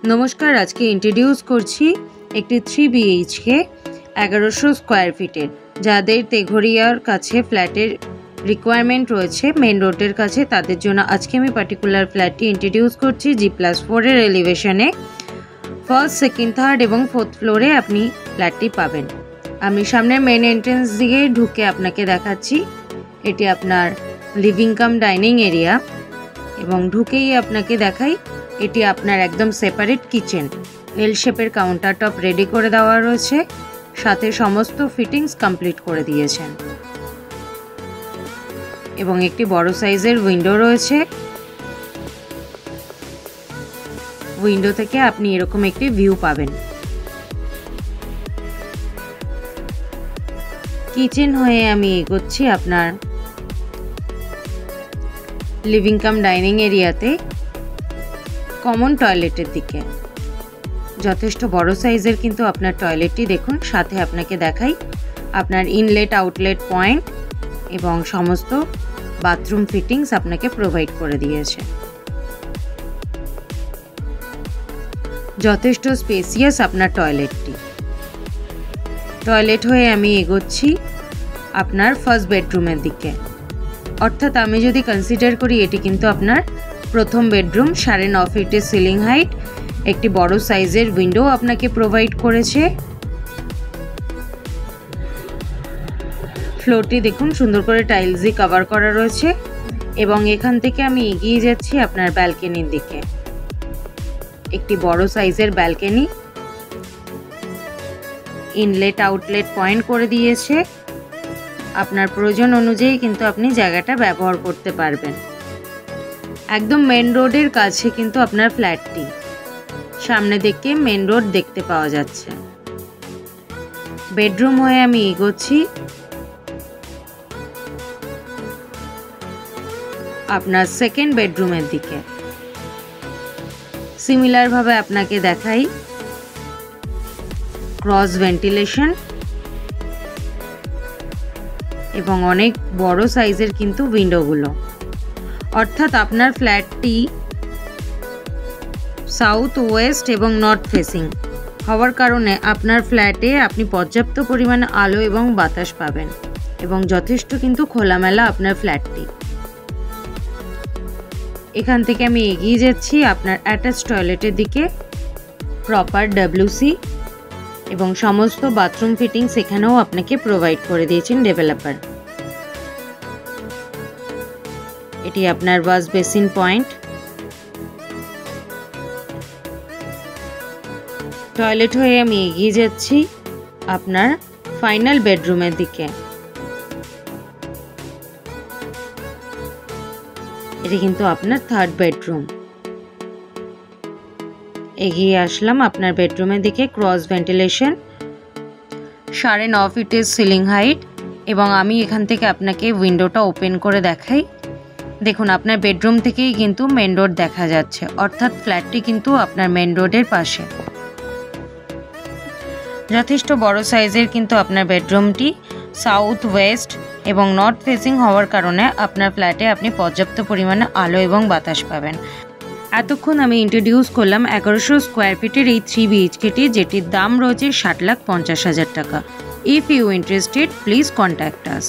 नमस्कार, आज के इंट्रोड्यूस करছি একটি 3 BHK 1100 স্কয়ার ফিটের যাদের তেঘরিয়ার কাছে ফ্ল্যাটের রিকোয়ারমেন্ট রয়েছে মেন রোডের কাছে তাদের জন্য আজকে আমি পার্টিকুলার ফ্ল্যাটটি ইন্ট্রোডিউস করছি G+4 এর এলিভেশনে ফার্স্ট সেকেন্ড থার্ড এবং ফোর্থ ফ্লোরে আপনি ফ্ল্যাটটি পাবেন। আমি সামনে মেন এন্ট্রেন্স দিয়ে ঢুকে আপনাকে দেখাচ্ছি। এটি আপনার লিভিং কাম ডাইনিং এরিয়া এবং ঢুকেই আপনাকে দেখাই এটি আপনার একদম সেপারেট কিচেন। এল শেপের কাউন্টার টপ রেডি করে দেওয়া রয়েছে, সাথে সমস্ত ফিটিংস কমপ্লিট করে দিয়েছেন এবং একটি বড় সাইজের উইন্ডো রয়েছে। উইন্ডো থেকে আপনি এরকম একটি ভিউ পাবেন। কিচেন হয়ে আমি এগোচ্ছি আপনার লিভিং কাম ডাইনিং এরিয়াতে কমন টয়লেটের দিকে। যথেষ্ট বড় সাইজের কিন্তু আপনার টয়লেটটি দেখুন, সাথে আপনাকে দেখাই আপনার ইনলেট আউটলেট পয়েন্ট এবং সমস্ত বাথরুম ফিটিংস আপনাকে প্রোভাইড করে দিয়েছে। যথেষ্ট স্পেসিয়াস আপনার টয়লেটটি। টয়লেট হয়ে আমি এগোচ্ছি আপনার ফার্স্ট বেডরুমের দিকে, অর্থাৎ আমি যদি কনসিডার করি এটি কিন্তু আপনার প্রথম বেডরুম। 9.5 ফিটের সিলিং হাইট, একটি বড় সাইজের উইন্ডো আপনাকে প্রোভাইড করেছে। ফ্লোরটি দেখুন সুন্দর করে টাইলস দিয়ে কভার করা রয়েছে এবং এখান থেকে আমি এগিয়ে যাচ্ছি আপনার ব্যালকনির দিকে। একটি বড় সাইজের ব্যালকনি, ইনলেট আউটলেট পয়েন্ট করে দিয়েছে। আপনার প্রয়োজন অনুযায়ী কিন্তু আপনি জায়গাটা ব্যবহার করতে পারবেন। একদম মেন রোডের কাছে কিন্তু আপনার ফ্ল্যাটটি, সামনে থেকে মেন রোড দেখতে পাওয়া যাচ্ছে। বেডরুম হয়ে আমি এগোচ্ছি আপনার সেকেন্ড বেডরুমের দিকে। সিমিলার ভাবে আপনাকে দেখাই ক্রস ভেন্টিলেশন এবং অনেক বড় সাইজের কিন্তু উইন্ডোগুলো, অর্থাৎ আপনার ফ্ল্যাটটি সাউথ ওয়েস্ট এবং নর্থ ফেসিং হওয়ার কারণে আপনার ফ্ল্যাটে আপনি পর্যাপ্ত পরিমাণে আলো এবং বাতাস পাবেন এবং যথেষ্ট কিন্তু খোলামেলা আপনার ফ্ল্যাটটি। এখান থেকে আমি এগিয়ে যাচ্ছি আপনার অ্যাটাচ টয়লেটের দিকে। প্রপার WC এবং সমস্ত বাথরুম ফিটিংস এখানেও আপনাকে প্রোভাইড করে দিয়েছেন ডেভেলপার। এটি আপনার ওয়াশ বেসিন পয়েন্ট। টয়লেট হয়ে আমি এগিয়ে যাচ্ছি আপনার ফাইনাল বেডরুমের দিকে। এটি কিন্তু আপনার থার্ড বেডরুম। এগিয়ে আসলাম আপনার বেডরুমের দিকে। ক্রস ভেন্টিলেশন, 9.5 ফিটের সিলিং হাইট এবং আমি এখান থেকে আপনাকে উইন্ডোটা ওপেন করে দেখাই। দেখুন আপনার বেডরুম থেকেই কিন্তু মেন রোড দেখা যাচ্ছে, অর্থাৎ ফ্ল্যাটটি কিন্তু আপনার মেন রোডের পাশে। যথেষ্ট বড় সাইজের কিন্তু আপনার বেডরুমটি সাউথ ওয়েস্ট এবং নর্থ ফেসিং হওয়ার কারণে আপনার ফ্ল্যাটে আপনি পর্যাপ্ত পরিমাণে আলো এবং বাতাস পাবেন। এতক্ষণ আমি ইন্ট্রোডিউস করলাম 1100 স্কোয়ার ফিটের এই 3 BHKটি, যেটির দাম রয়েছে 60,50,000 টাকা। If you interested please contact us.